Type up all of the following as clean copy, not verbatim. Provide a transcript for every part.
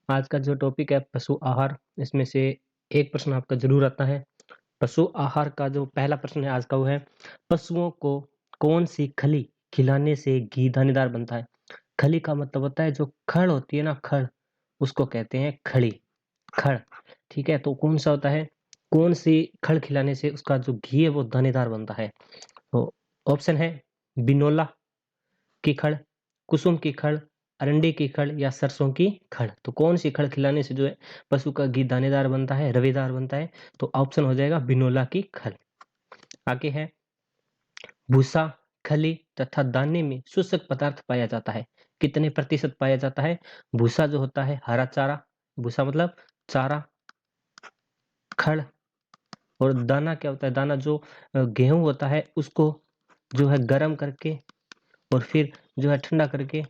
आज का जो टॉपिक है पशु आहार, इसमें से एक प्रश्न आपका ज़रूर आता है। पशु आहार का जो पहला प्रश्न है आज का वो है, पशुओं को कौन-सी खली खिलाने से घी दानेदार बनता है? खली का मतलब होता है जो खड़ होती है ना खड़, उसको कहते हैं खड़ी, खड़, ठीक है? तो कौन-सा होता है, कौन-सी खड़ खिलाने से उसका जो घी है वो दानेदार बनता है? तो ऑप्शन है बिनोला की खड़, कुसुम की खड़, अरंडी की खड़ या सरसों की खड़। तो कौन-सी खड़ खिलाने से जो है पशु का घी दानेदार बनता है, रवेदार बनता है? तो ऑप्शन हो जाएगा बिनोला की खल। आगे है भूसा, खली तथा दाने में शुष्क पदार्थ पाया जाता है। कितने प्रतिशत पाया जाता है? भूसा जो होता है हरा चारा, भूसा मतलब चारा, खड़ और दाना क्या होता है? दाना जो गेहूँ होता है उसको जो है गरम करके और फिर जो है ठंडा करके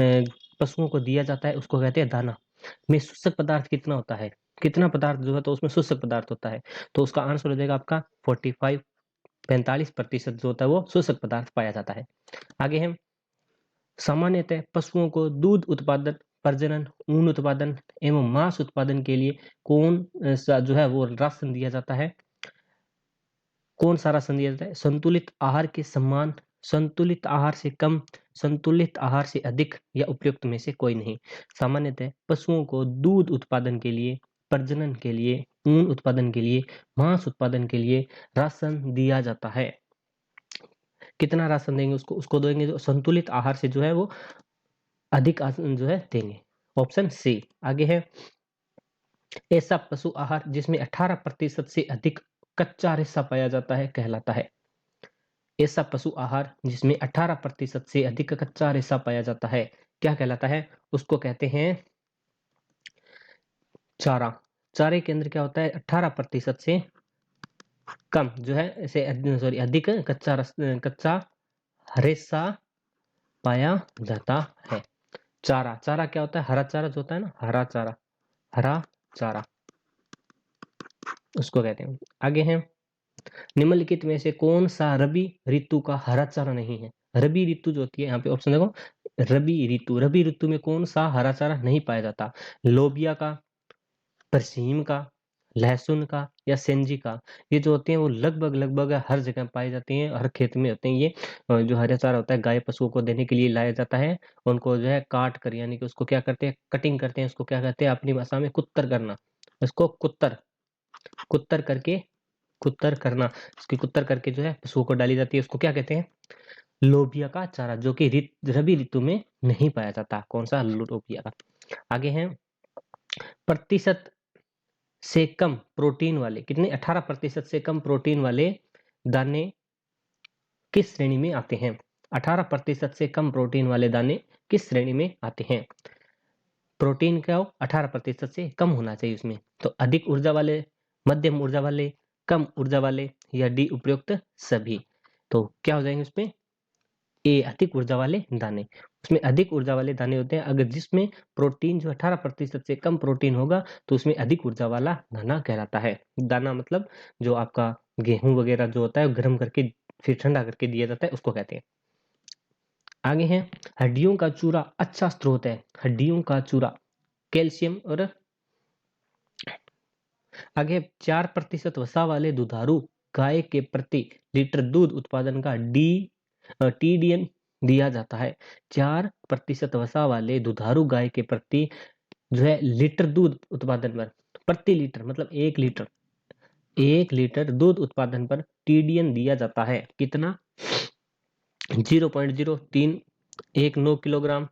पशुओं को दिया जाता है, उसको कहते हैं दाना। में शुष्क पदार्थ कितना होता है? कितना पदार्थ जो है तो उसमें शुष्क पदार्थ होता है। तो उसका आंसर हो जाएगा आपका 45 45% जो होता है वो शुष्क पदार्थ पाया जाता है। आगे है सामान्यतः पशुओं को दूध उत्पादन, प्रजनन, ऊन उत्पादन एवं मांस उत्पादन के लिए सा जो है वो राशन दिया जाता है? कौन सा राशन दिया जाता है? संतुलित आहार के समान, संतुलित आहार से कम, संतुलित आहार से अधिक या उपयुक्त में से कोई नहीं। सामान्यतः पशुओं को दूध उत्पादन के लिए, प्रजनन के लिए, ऊन उत्पादन के लिए, मांस उत्पादन के लिए राशन दिया जाता है। कितना राशन देंगे उसको? उसको देंगे जो संतुलित आहार से जो है वो अधिक जो है देंगे। Option C. आगे है ऐसा पशु आहार जिसमें 18% से अधिक कच्चा रेशा पाया जाता है कहलाता है? ऐसा पशु आहार जिसमें 18% से अधिक कच्चा रेशा पाया जाता है, क्या कहलाता है? उसको कहते हैं चारा। चारे के अंदर क्या होता है? 18% से कम जो है ऐसे सॉरी अधिक कच्चा रेशा पाया जाता है। चारा, चारा क्या होता है? हरा चारा जो होता है ना, हरा चारा उसको कहते हैं। आगे है निम्नलिखित में से कौन सा रबी ऋतु का हरा चारा नहीं है? रबी ऋतु जो होती है यहाँ पे ऑप्शन देखो, रबी ऋतु में कौन सा हरा चारा नहीं पाया जाता? लोबिया का, बरसीम का, लहसुन का या सेंजी का? ये जो होते हैं वो लगभग हर जगह पाए जाते हैं, हर खेत में होते हैं ये। जो हरा चारा होता है गाय पशुओं को देने के लिए लाया जाता है। उनको जो है काट कर यानी कि उसको क्या करते हैं? कटिंग करते हैं। उसको क्या कहते हैं अपनी भाषा में? कुत्तर करना। इसको कुत्तर कुत्तर करके कुत्तर करना। उसकी कुत्तर करके जो है पशुओं को डाली जाती है। उसको क्या कहते हैं? लोबिया का चारा, जो कि रबी ऋतु में नहीं पाया जाता। कौन सा? लोबिया का। आगे है प्रतिशत से कम प्रोटीन वाले, कितने? 18% से कम प्रोटीन वाले दाने किस श्रेणी में आते हैं? 18% से कम प्रोटीन वाले दाने किस श्रेणी में आते हैं? प्रोटीन क्या हो? 18% से कम होना चाहिए उसमें। तो अधिक ऊर्जा वाले, मध्यम ऊर्जा वाले, कम ऊर्जा वाले या डी उपयुक्त सभी। तो क्या हो जाएंगे उसमें? ए अधिक ऊर्जा वाले दाने। उसमें अधिक ऊर्जा वाले दाने होते हैं अगर जिसमें प्रोटीन जो 18% से कम प्रोटीन होगा तो उसमें अधिक ऊर्जा वाला दाना कहलाता है। दाना मतलब जो आपका गेहूं वगैरह जो होता है वो गर्म करके फिर ठंडा करके दिया जाता है उसको कहते हैं। आगे है हड्डियों का चूरा अच्छा स्रोत है। हड्डियों का चूरा कैल्शियम और आगे 4% वसा वाले दुधारू गाय के प्रति लीटर दूध उत्पादन का टीडीएन दिया जाता है। 4% वसा वाले दुधारू गाय के प्रति जो है लीटर दूध उत्पादन पर, प्रति लीटर मतलब 1 लीटर दूध उत्पादन पर टीडीएन दिया जाता है। कितना? 0.0319 किलोग्राम,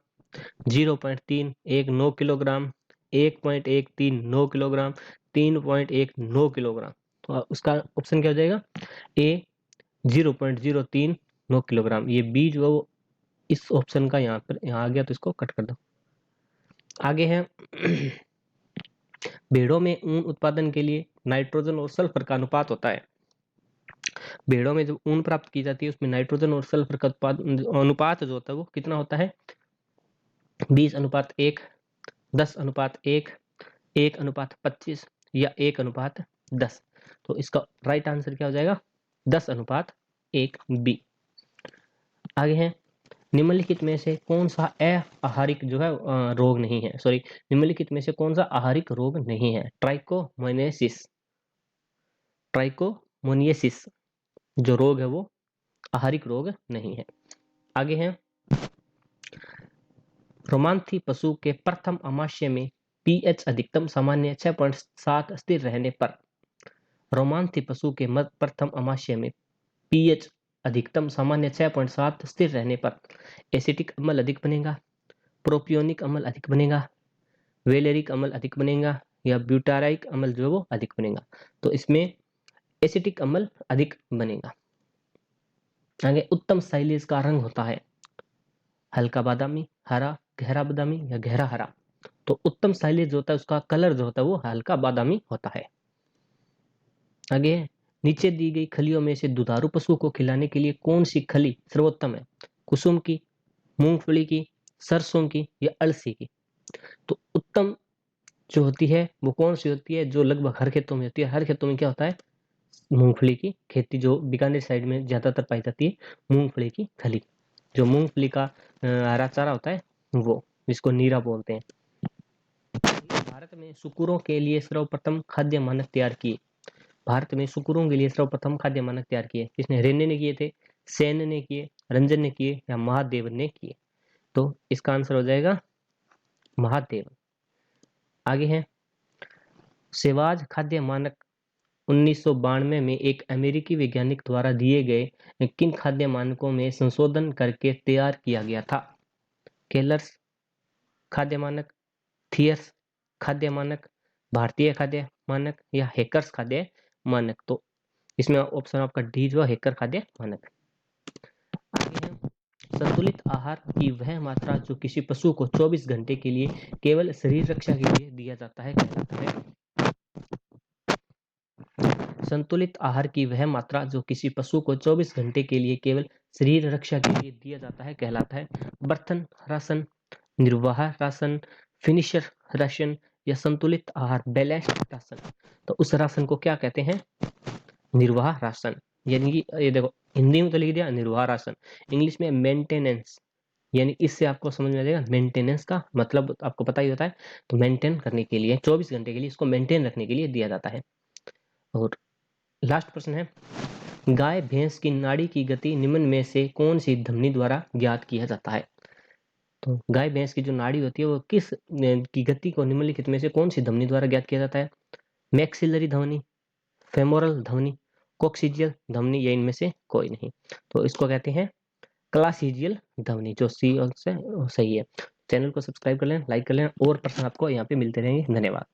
0.319 किलोग्राम, 1.139 किलोग्राम, 3.19 किलोग्राम। तो उसका ऑप्शन क्या हो जाएगा? ए 0.039 किलोग्राम। ये बी जो है वो इस ऑप्शन का यहाँ आ गया तो इसको कट कर दो। आगे है भेड़ों में ऊन उत्पादन के लिए नाइट्रोजन और सल्फर का अनुपात होता है। भेड़ों में जब ऊन प्राप्त की जाती है उसमें नाइट्रोजन और सल्फर का अनुपात जो होता है वो कितना होता है? 20:1, 10:1, 1:25 या 1:10। तो इसका राइट आंसर क्या हो जाएगा? 10:1 बी। आगे है निम्नलिखित में से कौन सा आहारिक जो है रोग नहीं है, सॉरी, निम्नलिखित में से कौन सा आहारिक रोग नहीं है? ट्राइकोमोनियसिस जो रोग है वो आहारिक रोग नहीं है। आगे है, रोमांथी पशु के प्रथम अमाशय में पीएच अधिकतम सामान्य 6.7 स्थिर रहने पर, रोमांथी पशु के प्रथम अमाशय में पीएच अधिकतम सामान्य 6.7 स्थिर रहने पर एसिटिक अम्ल अधिक बनेगा, प्रोपियोनिक अम्ल अधिक बनेगा, वेलेरिक अम्ल अधिक बनेगा, या ब्यूटाराइक अम्ल जो है वो अधिक बनेगा? तो इसमें एसिटिक अम्ल अधिक बनेगा। आगे, उत्तम साइलेज का रंग होता है हल्का बादामी, हरा, गहरा बादामी या गहरा हरा? तो उत्तम साइलेज जो होता है उसका कलर जो होता है वो हल्का बादामी होता है। आगे, नीचे दी गई खलियों में से दुधारू पशु को खिलाने के लिए कौन सी खली सर्वोत्तम है? कुसुम की, मूंगफली की, सरसों की या अलसी की? तो उत्तम जो होती है वो कौन सी होती है? जो लगभग हर खेतों में होती है। हर खेतों में क्या होता है? मूंगफली की खेती जो बीकानेर साइड में ज्यादातर पाई जाती है, मूंगफली की खली, जो मूंगफली का हरा चारा होता है वो, जिसको नीरा बोलते हैं। भारत में सुकुरों के लिए सर्वप्रथम खाद्य मानक तैयार किए। भारत में सुकुरों के लिए सर्वप्रथम खाद्य मानक तैयार किए किसने? रेन्ने ने किए थे, सेन ने किए, रंजन ने किए या महादेव ने किए? तो इसका आंसर हो जाएगा महादेव। आगे है, सेवाज खाद्य मानक 1992 में एक अमेरिकी वैज्ञानिक द्वारा दिए गए किन खाद्य मानकों में संशोधन करके तैयार किया गया था? केलर्स खाद्य मानक, थियर्स खाद्य मानक, भारतीय खाद्य मानक या हैकर्स खाद्य मानक? तो इसमें ऑप्शन आपका डी जो हैकर खाद्य मानक। आगे है, संतुलित आहार की वह मात्रा जो किसी पशु को 24 घंटे के लिए केवल शरीर रक्षा के लिए दिया जाता है कहलाता है? संतुलित आहार की वह मात्रा जो किसी पशु को 24 घंटे के लिए केवल शरीर रक्षा के लिए दिया जाता है कहलाता है बर्तन राशन, निर्वाह राशन, फिनिशर राशन या संतुलित आहार बैलेंस्ड राशन? तो उस राशन को क्या कहते हैं? निर्वाह राशन। यानी कि ये देखो, हिंदी में तो लिख दिया निर्वाह राशन, इंग्लिश में मेंटेनेंस, यानी इससे आपको समझ में आ जाएगा मेंटेनेंस का मतलब आपको पता ही होता है। तो मेंटेन करने के लिए 24 घंटे के लिए इसको मेंटेन रखने के लिए दिया जाता है। और लास्ट प्रश्न है, गाय भैंस की नाड़ी की गति निम्न में से कौन सी धमनी द्वारा ज्ञात किया जाता है? तो गाय भैंस की जो नाड़ी होती है वो किस की गति को निम्नलिखित में से कौन सी धमनी द्वारा ज्ञात किया जाता है? मैक्सिलरी ध्वनि, फेमोरल ध्वनि, कोक्सीजियल ध्वनि या इनमें से कोई नहीं? तो इसको कहते हैं क्लासिजियल ध्वनि, जो सी से सही है। चैनल को सब्सक्राइब कर लें, लाइक कर लें, और प्रश्न आपको यहाँ पे मिलते रहेंगे। धन्यवाद।